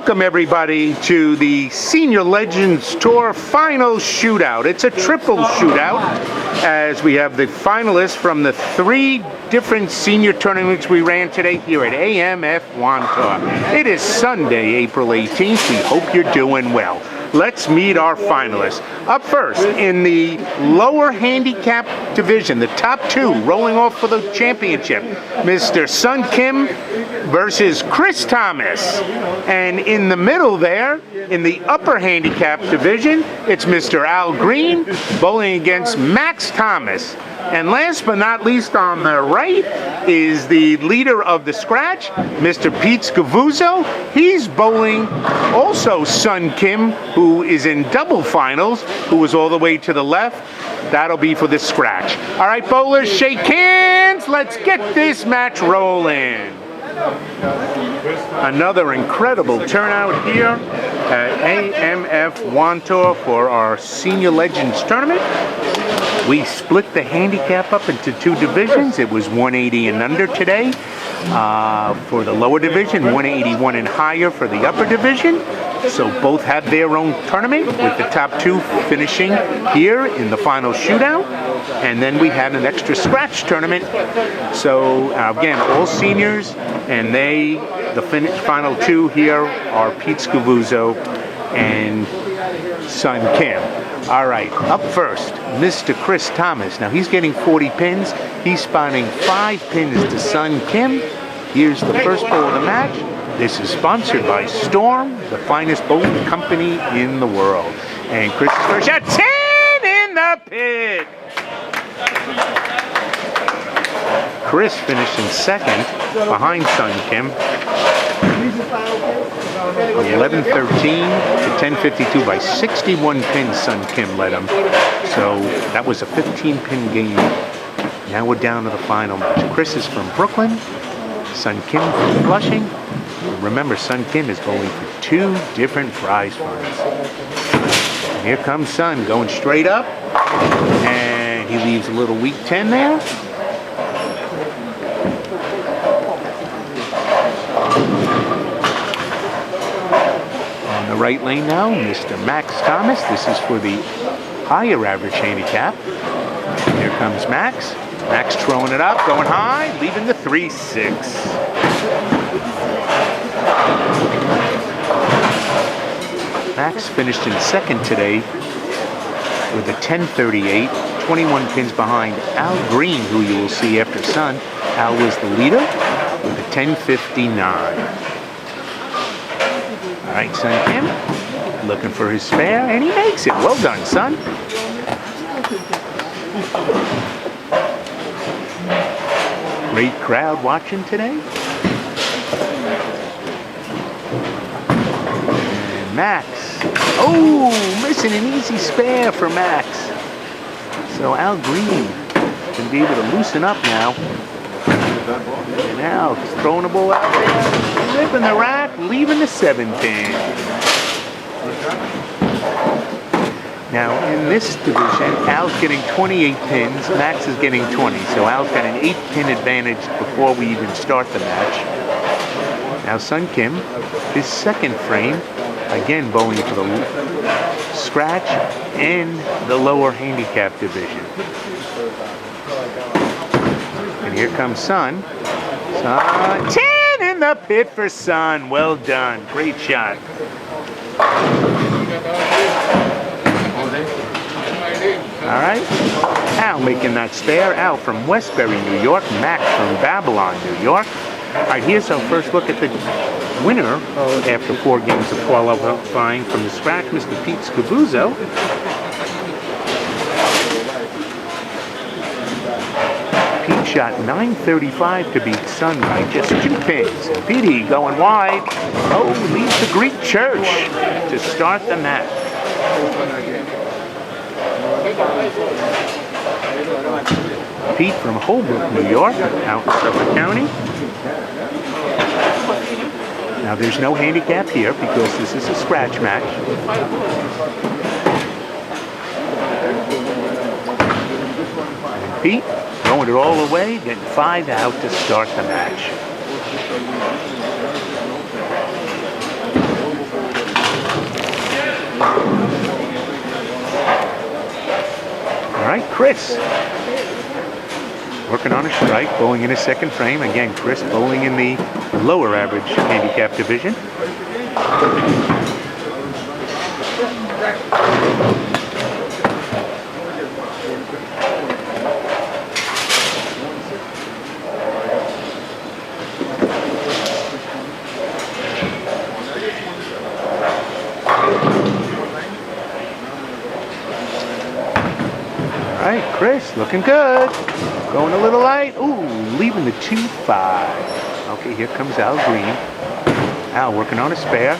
Welcome everybody to the Senior Legends Tour Final Shootout. It's a triple shootout as we have the finalists from the 3 different senior tournaments we ran today here at AMF Wantagh. It is Sunday, April 18th. We hope you're doing well. Let's meet our finalists. Up first, in the lower handicap division, the top 2 rolling off for the championship, Mr. Sun Kim versus Chris Thomas. And in the middle there, in the upper handicap division, it's Mr. Al Green bowling against Max Thomas. And last but not least on the right is the leader of the scratch, Mr. Pete Scavuzzo. He's bowling also Sun Kim, who is in double finals, who is all the way to the left. That'll be for the scratch. All right, bowlers, shake hands. Let's get this match rolling. Another incredible turnout here at AMF Wantagh for our Senior Legends Tournament. We split the handicap up into 2 divisions. It was 180 and under today for the lower division, 181 and higher for the upper division. So both had their own tournament, with the top 2 finishing here in the final shootout. And then we had an extra scratch tournament. So again, all seniors, and the final 2 here are Pete Scavuzzo and Sun Kim. All right, up first, Mr. Chris Thomas. Now he's getting 40 pins. He's spotting 5 pins to Sun Kim. Here's the first bowl of the match. This is sponsored by Storm, the finest bowling company in the world. And Chris's first shot, 10 in the pit. Chris finished in second behind Sun Kim. 11-13 to 10-52 by 61 pins. Sun Kim led him. So that was a 15-pin game. Now we're down to the final match. Chris is from Brooklyn. Sun Kim from Flushing. Remember, Sun Kim is bowling for 2 different prize funds. And here comes Sun going straight up. And he leaves a little weak 10 there. On the right lane now, Mr. Max Thomas. This is for the higher average handicap. Here comes Max. Max throwing it up, going high, leaving the 3-6. Max finished in second today with a 10-38, 21 pins behind Al Green, who you will see after Sun. Al was the leader with a 10-59. All right, Sun Kim looking for his spare, and he makes it. Well done, Sun. Great crowd watching today. And Max. Oh, missing an easy spare for Max. So Al Green can be able to loosen up now. And now he's throwing the ball out there, ripping the rack, leaving the 7-pin. Now in this division, Al's getting 28 pins, Max is getting 20. So Al's got an 8-pin advantage before we even start the match. Now Sun Kim, his second frame, again bowling for the scratch and the lower handicap division. And here comes Sun. 10 in the pit for Sun. Well done. Great shot. All right. Al making that spare. Al from Westbury, New York. Max from Babylon, New York. All right, here's our first look at the winner after 4 games of qualifying from the scratch, Mr. Pete Scavuzzo. Pete shot 935 to beat Sun by just 2 pins. And Petey going wide. Oh, leads the Greek church to start the match. Pete from Holbrook, New York, out in Suffolk County. Now there's no handicap here because this is a scratch match. And Pete throwing it all away, getting 5 out to start the match. Chris. Working on a strike, bowling in his second frame. Again, Chris bowling in the lower average handicap division. All right, Chris, looking good. Going a little light. Ooh, leaving the 2-5. Okay, here comes Al Green. Al working on a spare.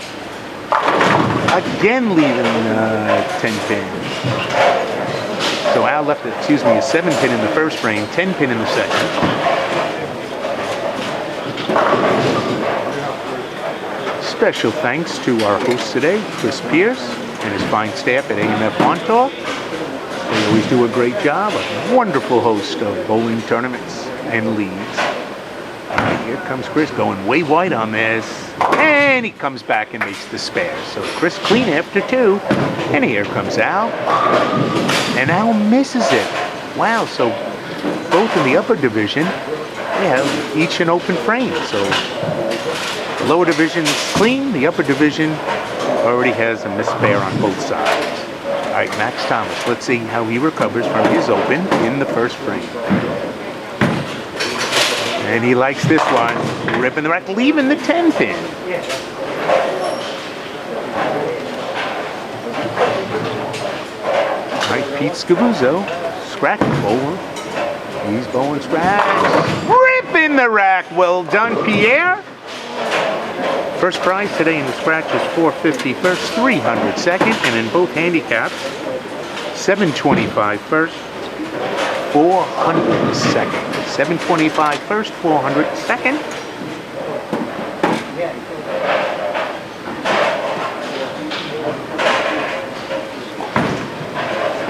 Again leaving 10 pin. So Al left, a 7 pin in the first frame, 10 pin in the second. Special thanks to our host today, Chris Pierce, and his fine staff at AMF Wantagh. They always do a great job. A wonderful host of bowling tournaments and leagues. All right, here comes Chris going way wide on this. And he comes back and makes the spare. So Chris clean after 2. And here comes Al. And Al misses it. Wow, so both in the upper division, they have each an open frame. So the lower division is clean. The upper division already has a missed spare on both sides. All right, Max Thomas. Let's see how he recovers from his open in the first frame. And he likes this one. Ripping the rack, leaving the 10 pin. All right, Pete Scavuzzo. Scratch bowler. He's bowling scratch. Ripping the rack. Well done, Pierre. First prize today in the scratch is $450 first, $300 second, and in both handicaps, $725 first, $400 second. $725 first, $400 second.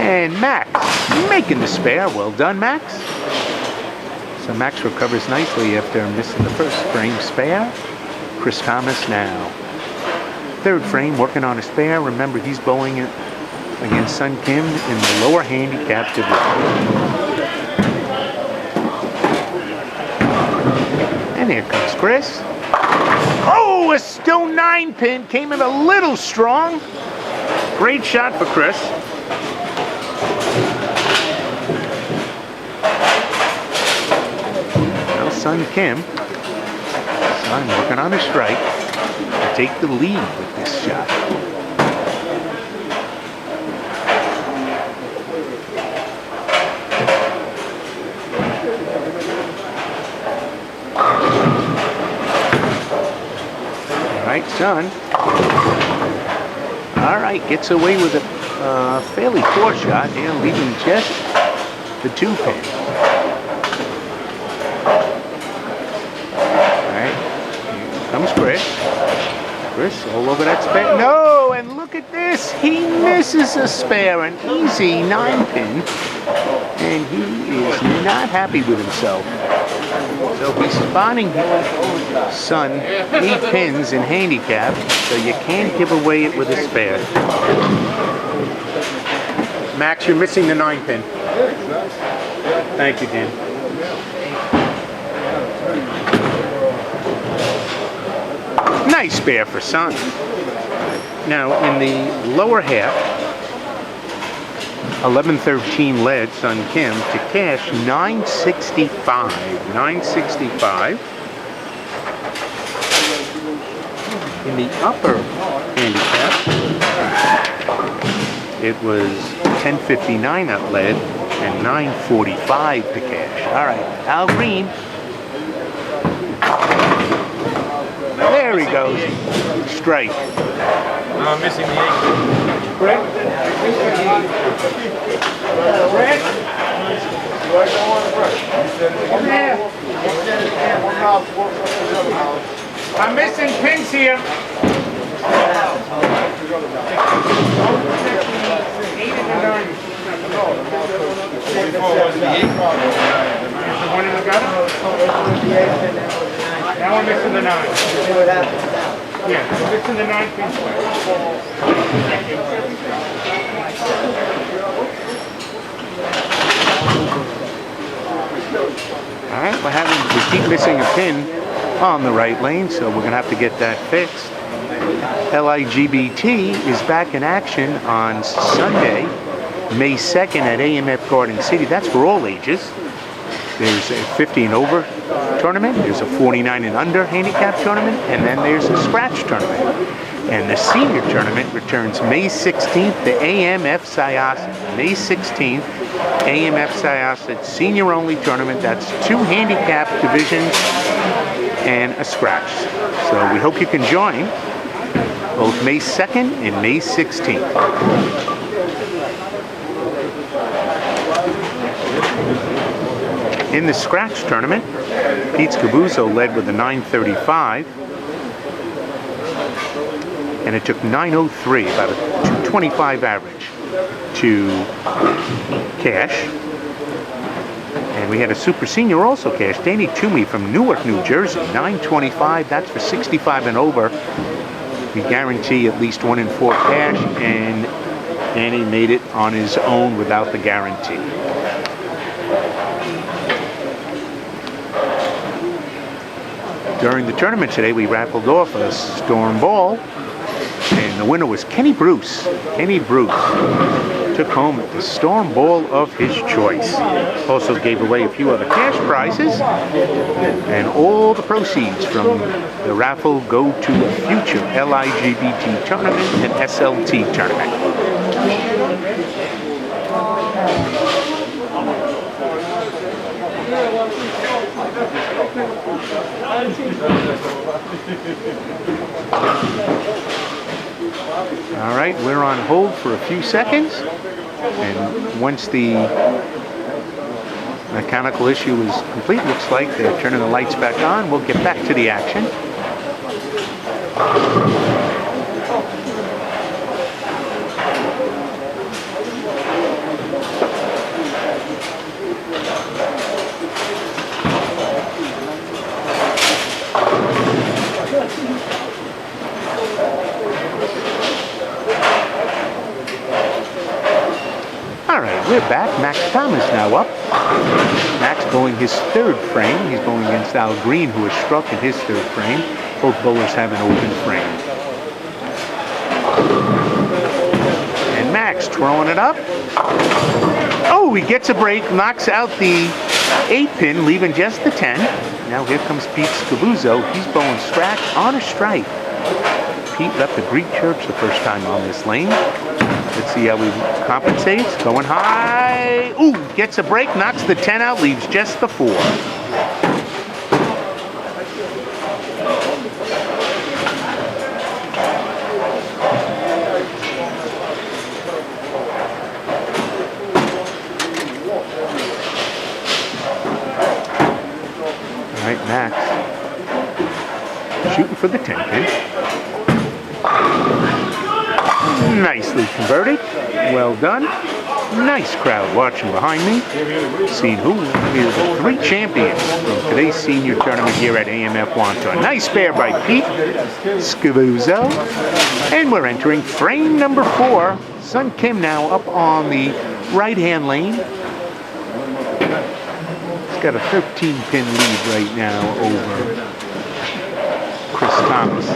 And Max making the spare. Well done, Max. So Max recovers nicely after missing the first frame spare. Chris Thomas now. Third frame, working on a spare. Remember, he's bowling it against Sun Kim in the lower handicap division. And here comes Chris. Oh, a still 9 pin. Came in a little strong. Great shot for Chris. Now Sun Kim. Sun working on a strike to take the lead with this shot. All right, Sun. All right, gets away with a fairly poor shot here, leaving just the 2 pin. Comes Chris. Chris all over that spare. No, and look at this. He misses a spare, an easy 9 pin. And he is not happy with himself. So he's spotting Sun 8 pins in handicap, so you can't give away it with a spare. Max, you're missing the 9 pin. Thank you, Dan. Nice spare for Sun. Now in the lower half, 11-13 led Sun Kim to cash 965. 965. In the upper handicap, it was 1059 that led and 945 to cash. All right, Al Green. There he goes. Strike. I'm missing the 8. Brett? Brett? I'm missing pins here. 8 and 9. Was the 8? Is the one in the gutter? Now we're missing the 9. Yeah, we're missing the 9 pin square. Thank you. All right, we keep missing a pin on the right lane, so we're gonna have to get that fixed. LIGBT is back in action on Sunday, May 2nd at AMF Garden City. That's for all ages. There's a 50 and over tournament, there's a 49 and under handicap tournament, and then there's a scratch tournament. And the senior tournament returns May 16th to AMF Syosset. May 16th, AMF Syosset senior only tournament. That's 2 handicap divisions and a scratch. So we hope you can join both May 2nd and May 16th. In the scratch tournament, Pete Scavuzzo led with a 935, and it took 903, about a 225 average, to cash. And we had a super senior also cash, Danny Toomey from Newark, New Jersey, 925. That's for 65 and over. We guarantee at least 1 in 4 cash, and Danny made it on his own without the guarantee. During the tournament today, we raffled off a Storm Ball, and the winner was Kenny Bruce. Kenny Bruce took home the Storm Ball of his choice. Also gave away a few other cash prizes, and all the proceeds from the raffle go to a future LIGBT tournament and SLT tournament. All right, we're on hold for a few seconds, and once the mechanical issue is complete, looks like they're turning the lights back on, we'll get back to the action. We're back. Max Thomas now up. Max going his 3rd frame. He's going against Al Green, who has struck in his 3rd frame. Both bowlers have an open frame. And Max throwing it up. Oh, he gets a break, knocks out the 8-pin, leaving just the 10. Now here comes Pete Scavuzzo. He's bowling scratch on a strike. Pete left the Greek church the first time on this lane. Let's see how he compensates. Going high. Ooh, gets a break, knocks the 10 out, leaves just the 4. All right, Max shooting for the 10-pin. Nicely converted. Well done. Nice crowd watching behind me. Seeing who is the 3 champions from today's senior tournament here at AMF Wantagh. Nice pair by Pete Scavuzzo. And we're entering frame number 4. Sun Kim now up on the right-hand lane. He's got a 13-pin lead right now over Chris Thomas.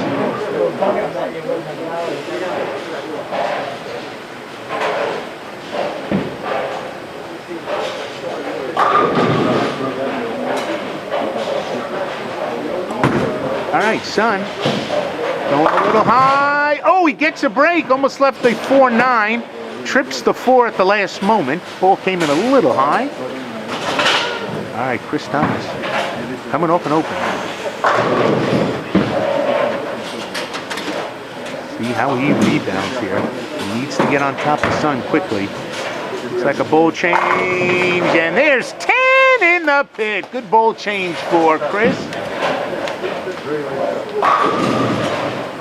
All right, Sun going a little high. Oh, he gets a break. Almost left the 4-9. Trips the 4 at the last moment. Ball came in a little high. All right, Chris Thomas coming off and open. See how he rebounds here. He needs to get on top of Sun quickly. Looks like a bowl change, and there's 10 in the pit. Good bowl change for Chris.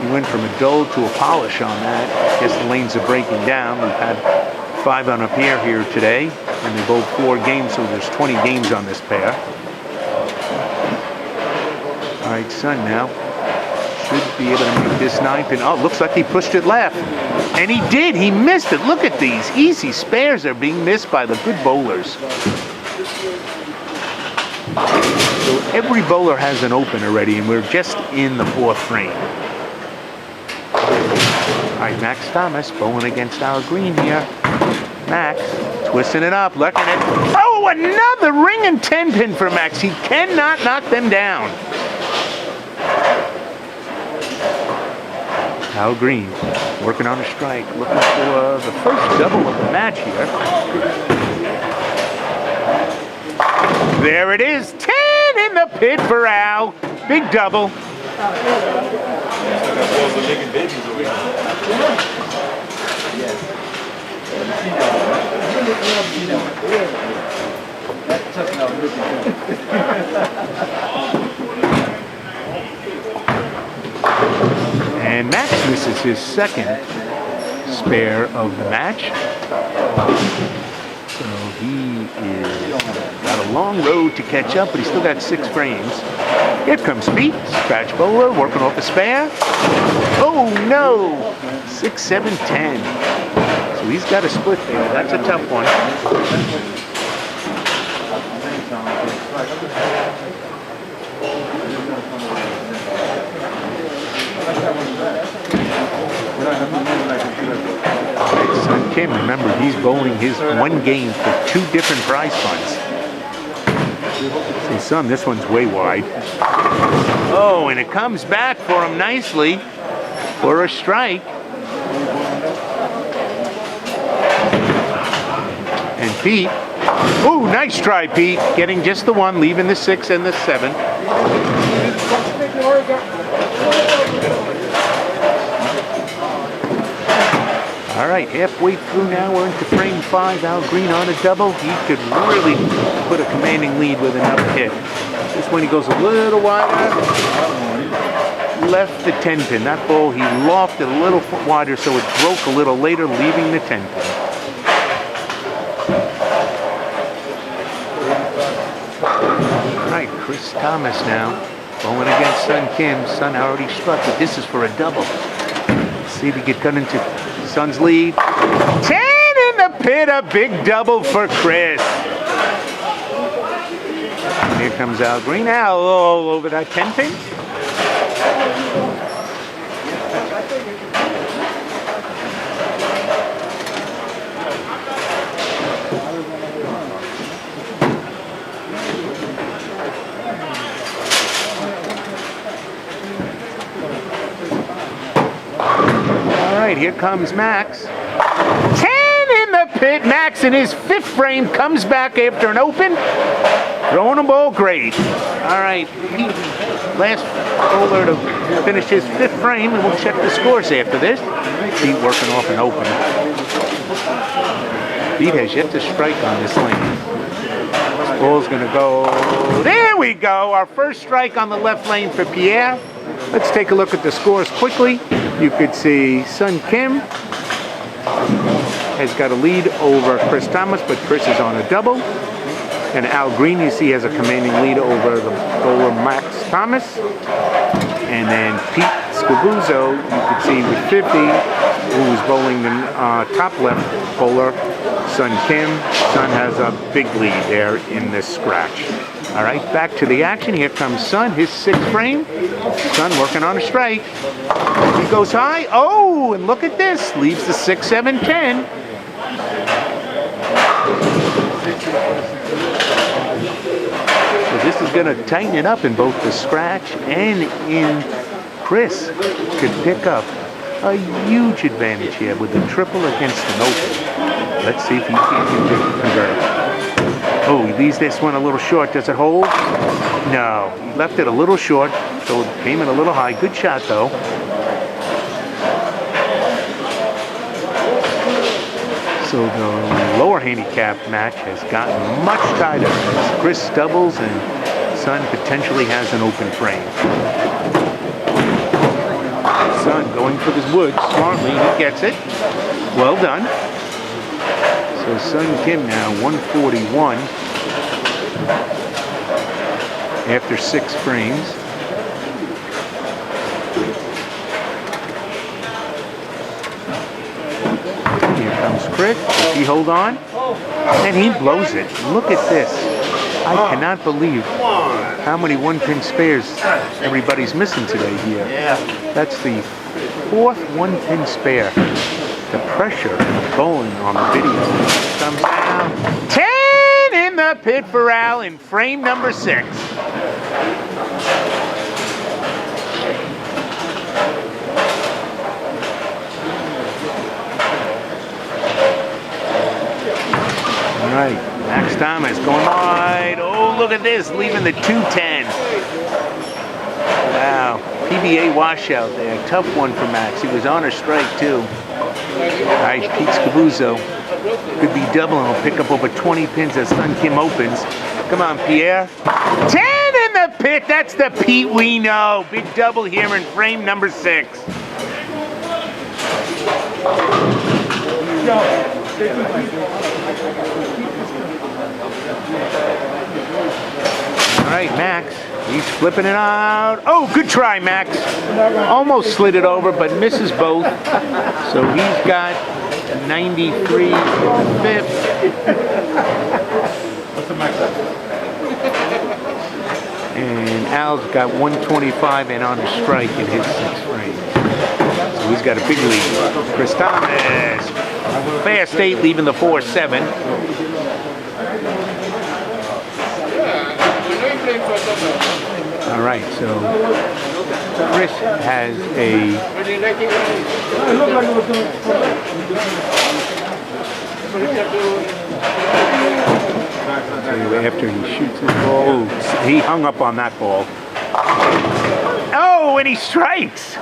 He went from a dull to a polish on that. I guess the lanes are breaking down. We've had 5 on a pair here today, and they bowled 4 games, so there's 20 games on this pair. All right, Sun now should be able to make this 9-pin. Oh, looks like he pushed it left. And he did. He missed it. Look at these. Easy spares are being missed by the good bowlers. So every bowler has an open already, and we're just in the 4th frame. All right, Max Thomas bowling against Al Green here. Max twisting it up, looking at it. Oh, another ring and 10-pin for Max. He cannot knock them down. Al Green working on a strike, looking for the first double of the match here. There it is, 10 in the pit for Al. Big double. And Max misses his second spare of the match. So he is got a long road to catch up, but he's still got 6 frames. Here comes Pete, scratch bowler, working off a spare. Oh no! 6, 7, 10. So he's got a split there. That's a tough one. Son Kim, remember, he's bowling his one game for 2 different prize funds. See, son, this one's way wide. Oh, and it comes back for him nicely for a strike. And Pete, oh, nice try, Pete. Getting just the 1, leaving the 6 and the 7. All right, halfway through now, we're into frame 5. Al Green on a double. He could really put a commanding lead with another hit. This one he goes a little wider. Left the 10-pin. That ball, he lofted a little wider, so it broke a little later, leaving the 10-pin. All right, Chris Thomas now, bowling against Sun Kim. Sun already struck, but this is for a double. Let's see if he can cut into Sun's lead. 10 in the pit, a big double for Chris. And here comes Al Green. Al all over that 10-pin. All right, here comes Max. 10 in the pit. Max in his 5th frame comes back after an open. Throwing a ball great. All right, Pete, last bowler to finish his 5th frame, and we'll check the scores after this. Pete working off an open. Pete has yet to strike on this lane. This ball's going to go. There we go. Our first strike on the left lane for Pierre. Let's take a look at the scores quickly. You could see Sun Kim has got a lead over Chris Thomas, but Chris is on a double. And Al Green, you see, has a commanding lead over the bowler Max Thomas. And then Pete Scavuzzo, you can see with 50, who's bowling the top left bowler, Sun Kim. Sun has a big lead there in this scratch. All right, back to the action. Here comes Sun, his 6th frame. Sun working on a strike. He goes high. Oh, and look at this. Leaves the 6, 7, 10. So this is going to tighten it up in both the scratch and in Chris. Could pick up a huge advantage here with the triple against an open. Let's see if he can convert. Oh, he leaves this one a little short. Does it hold? No. He left it a little short, so it came in a little high. Good shot, though. So the lower handicap match has gotten much tighter as Chris doubles and Sun potentially has an open frame. Sun going for this wood smartly. He gets it. Well done. So Sun Kim now 141 after 6 frames. Chris. Does he hold on? And he blows it. Look at this. I cannot believe how many one-pin spares everybody's missing today here. That's the fourth one-pin spare. The pressure bowling on the video comes down. 10 in the pit for Al in frame number 6. All right, Max Thomas going wide. Oh, look at this, leaving the 210. Wow, PBA washout there. Tough one for Max. He was on a strike, too. All right, Pete Scavuzzo could be doubling. He'll pick up over 20 pins as Sun Kim opens. Come on, Pierre. 10 in the pit. That's the Pete we know. Big double here in frame number 6. All right, Max. He's flipping it out. Oh, good try, Max. Almost slid it over, but misses both. So he's got 93 in the fifth. What's the max? And Al's got 125 and on a strike in his 6th frame. So he's got a big lead. Chris Thomas. Fast 8, leaving the 4-7. All right, so Chris has a after he shoots his ball, he hung up on that ball. Oh, and he strikes.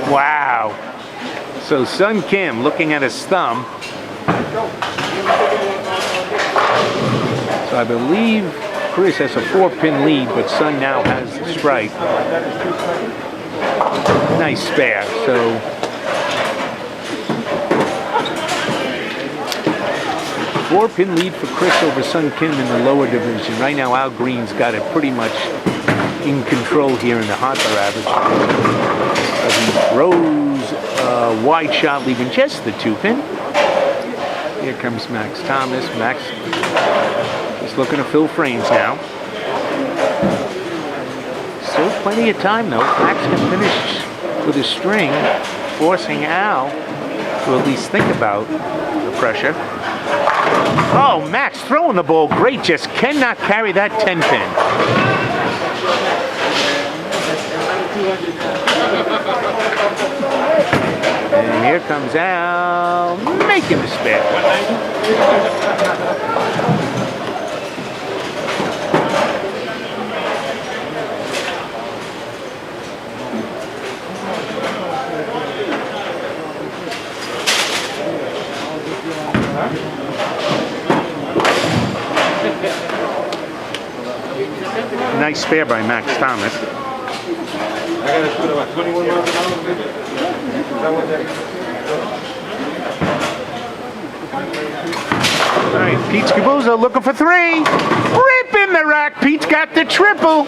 Wow. So Sun Kim looking at his thumb. So I believe Chris has a 4-pin lead, but Sun now has the strike. Nice spare. So 4-pin lead for Chris over Sun Kim in the lower division. Right now, Al Green's got it pretty much in control here in the Hotbar average. But he throws a wide shot, leaving just the 2-pin. Here comes Max Thomas. Max is looking to fill frames now. Still plenty of time, though. Max can finish with a string, forcing Al to at least think about the pressure. Oh, Max throwing the ball great, just cannot carry that 10-pin. And here comes Al, making the spare. Nice spare by Max Thomas. I gotta shoot about 21 miles an hour. All right, Pete Scavuzzo looking for 3. Rip in the rack. Pete's got the triple.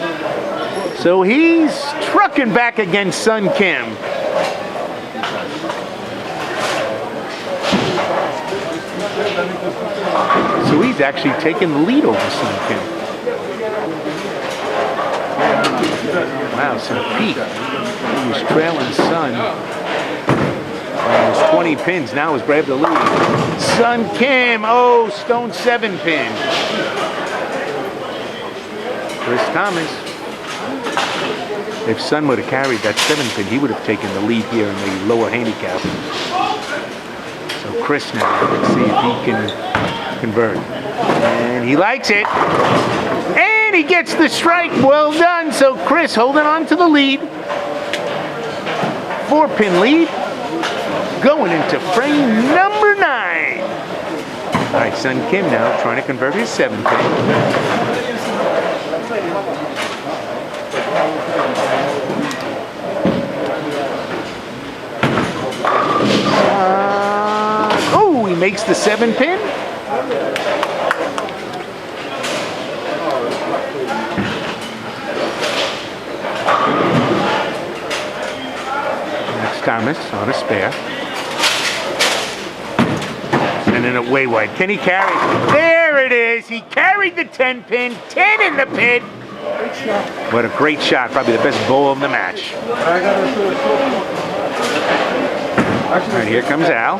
So he's trucking back against Sun Kim. So he's actually taking the lead over Sun Kim. Wow, so Pete, who was trailing Sun, was 20 pins, now has grabbed the lead. Sun Kim, oh, stone 7-pin. Chris Thomas. If Sun would have carried that 7-pin, he would have taken the lead here in the lower handicap. So Chris now, let's see if he can convert. And he likes it. And he gets the strike. Well done. So Chris holding on to the lead. 4-pin lead. Going into frame number 9. All right, Sun Kim now trying to convert his 7-pin. Oh, he makes the 7-pin. Max Thomas on a spare. sending it way wide. Can he carry? There it is. He carried the 10 pin. 10 in the pit. What a great shot. Probably the best bowl of the match. All right, here comes Al.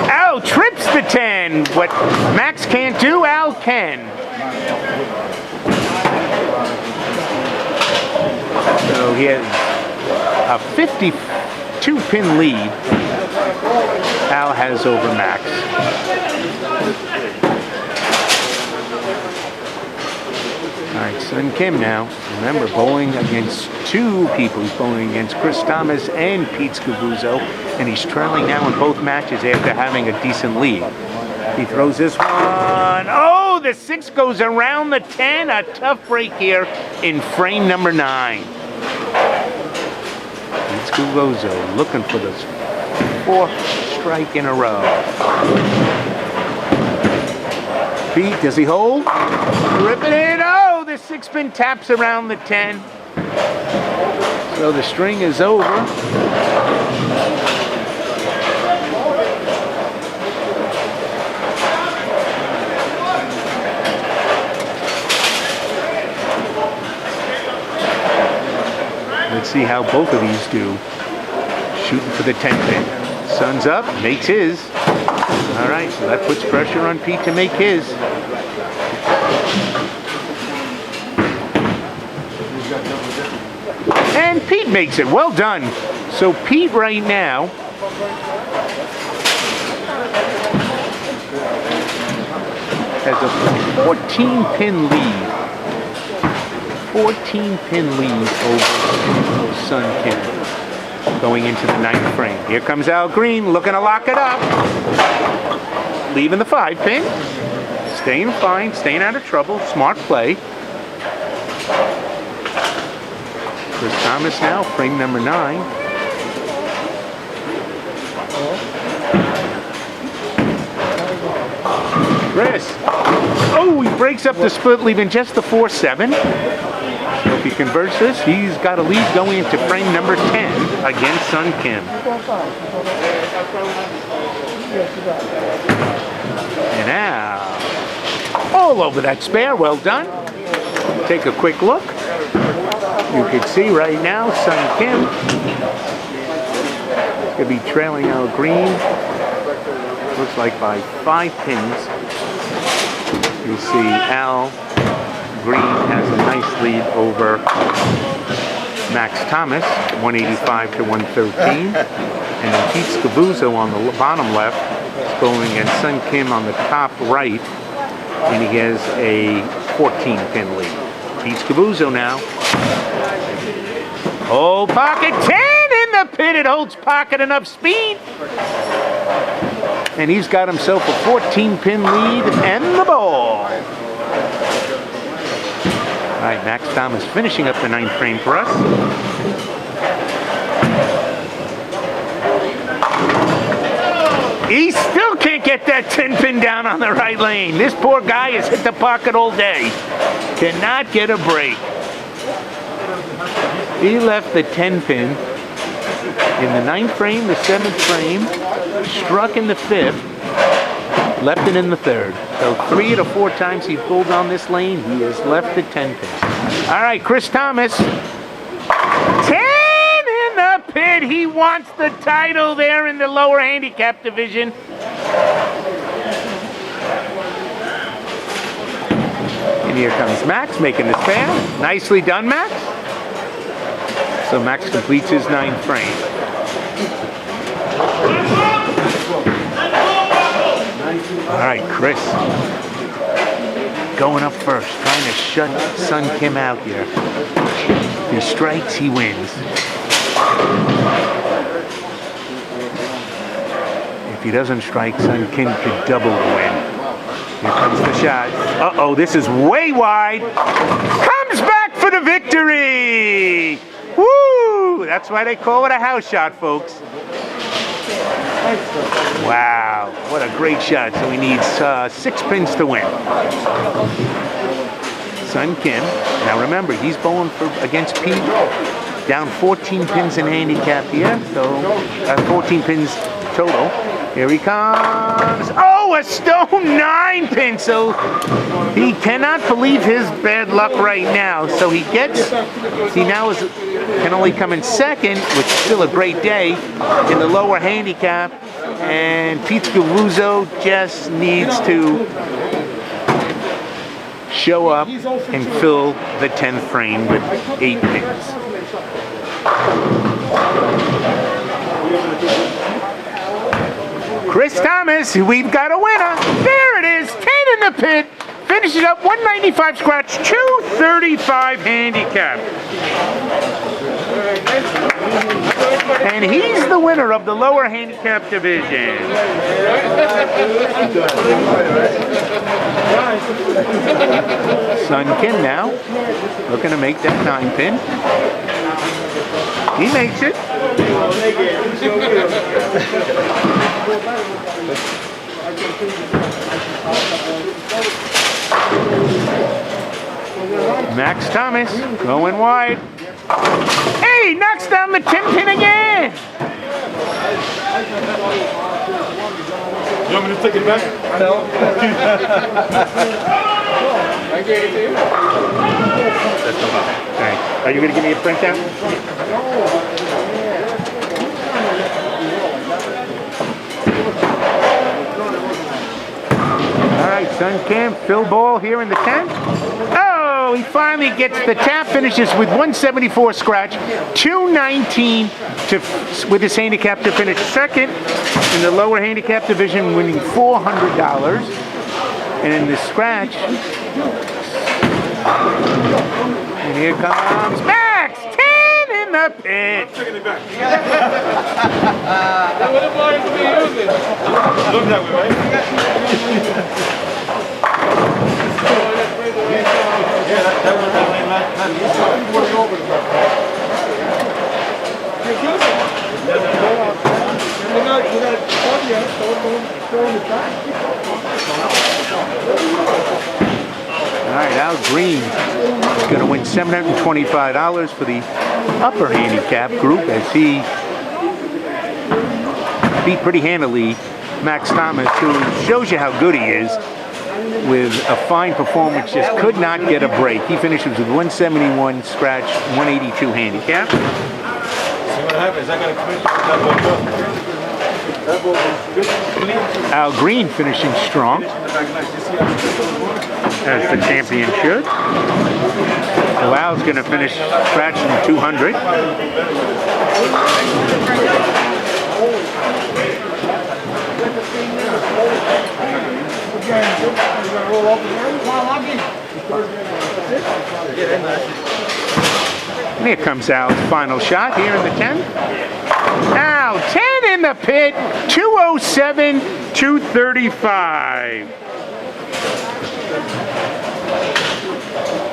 Al trips the 10. What Max can't do, Al can. So he has a 52-pin lead. Al has over Max. All right, Sun Kim now. Remember, bowling against two people. He's bowling against Chris Thomas and Pete Scavuzzo, and he's trailing now in both matches after having a decent lead. He throws this one. Oh, the 6 goes around the 10. A tough break here in frame number 9. Pete Scavuzzo looking for this 4th strike in a row. Pete, does he hold? Rip it in. Oh, the 6-pin taps around the 10. So the string is over. Let's see how both of these do. Shooting for the 10-pin. Sun's up, makes his. All right, so that puts pressure on Pete to make his. And Pete makes it. Well done. So Pete right now has a 14-pin lead. 14-pin lead over Sun Kim going into the 9th frame. Here comes Al Green looking to lock it up. Leaving the 5-pin. Staying fine, staying out of trouble. Smart play. Chris Thomas now, frame number 9. Chris. Oh, he breaks up the split, leaving just the 4-7. So if he converts this, he's got a lead going into frame number 10 against Sun Kim. And now, all over that spare. Well done. Take a quick look. You can see right now, Sun Kim is going to be trailing Al Green. Looks like by 5 pins. You'll see Al Green has a nice lead over Max Thomas, 185 to 113. And then Pete Scavuzzo on the bottom left is going against Sun Kim on the top right. And he has a 14-pin lead. Pete Scavuzzo now. Oh, pocket 10 in the pit. It holds pocket enough speed. And he's got himself a 14-pin lead and the ball. All right, Max Thomas finishing up the 9th frame for us. He still can't get that 10-pin down on the right lane. This poor guy has hit the pocket all day. Cannot get a break. He left the 10-pin in the 9th frame, the 7th frame, struck in the 5th, left it in the 3rd. So 3 to 4 times he pulled on this lane, he has left the 10-pin. All right, Chris Thomas. 10 in the pit. He wants the title there in the lower handicap division. And here comes Max making the spare. Nicely done, Max. So Max completes his 9th frame. All right, Chris. Going up first, trying to shut Sun Kim out here. If he strikes, he wins. If he doesn't strike, Sun Kim could double the win. Here comes the shot. Uh-oh, this is way wide. Comes back for the victory! Woo! That's why they call it a house shot, folks. Wow, what a great shot. So he needs 6 pins to win. Sun Kim. Now remember, he's bowling against Pete. Down 14 pins in handicap here. So 14 pins total. Here he comes. Oh, a stone 9-pin. So he cannot believe his bad luck right now. So he now can only come in second, which is still a great day, in the lower handicap. And Pete Scavuzzo just needs to show up and fill the 10th frame with 8 pins. Chris Thomas, we've got a winner. There it is, 10 in the pit. Finishes up 195 scratch, 235 handicap. And he's the winner of the lower handicap division. Sun Kim now, looking to make that 9-pin. He makes it. Max Thomas going wide. Hey, knocks down the 10-pin again. You want me to take it back? No. I gave it to you. That's no problem. All right. Are you going to give me a printout? All right, Sun Kim, Phil Ball here in the 10th. Oh, he finally gets the tap, finishes with 174 scratch, 219 with his handicap to finish second in the lower handicap division, winning $400. And in the scratch, and here comes Max, 10 in the pit. I'm taking it back. What am I to be using? Look that way, right? Yeah, that was All right, Al Green is going to win $725 for the upper handicap group as he beat pretty handily Max Thomas, who shows you how good he is with a fine performance, just could not get a break. He finishes with 171 scratch, 182 handicap. See what happens. I got to quit that ball. Al Green finishing strong, as the champion should. So Al's going to finish scratching 200. And here comes Al's final shot here in the 10. Al, 10 in the pit, 207, 235.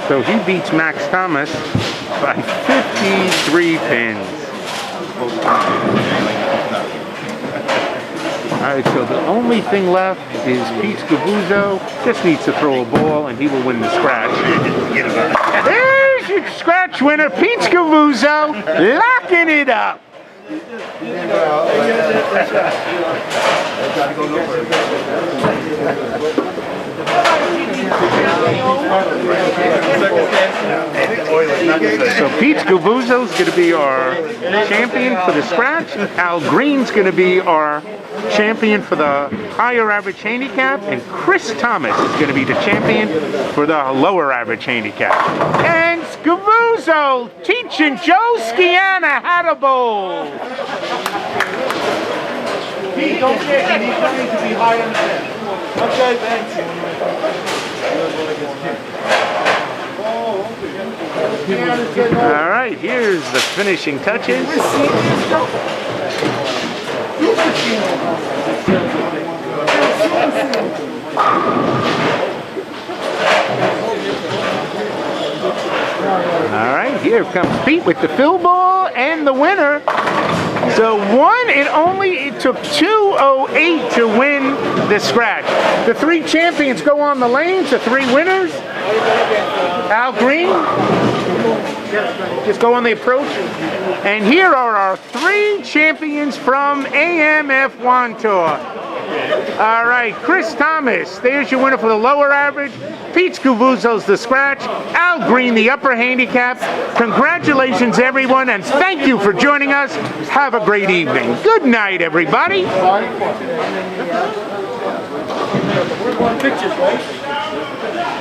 So he beats Max Thomas by 53 pins. All right, so the only thing left is Pete Scavuzzo. Just needs to throw a ball and he will win the scratch. There's your scratch winner, Pete Scavuzzo, locking it up. So Pete Scavuzzo is going to be our champion for the scratch. Al Green's going to be our champion for the higher average handicap, and Chris Thomas is going to be the champion for the lower average handicap. And Scavuzzo teaching Joe Scianna how to bowl. Pete, don't get any money to be high on the set. Okay, thanks. All right, here's the finishing touches. All right, here comes Pete with the fill ball and the winner. So it took 208 to win the scratch. The three champions go on the lanes, the three winners. Al Green. Just go on the approach. And here are our 3 champions from AMF Wantagh. All right, Chris Thomas, there's your winner for the lower average. Pete Scavuzzo's the scratch. Al Green, the upper handicap. Congratulations, everyone, and thank you for joining us. Have a great evening. Good night, everybody. We're going pictures, right?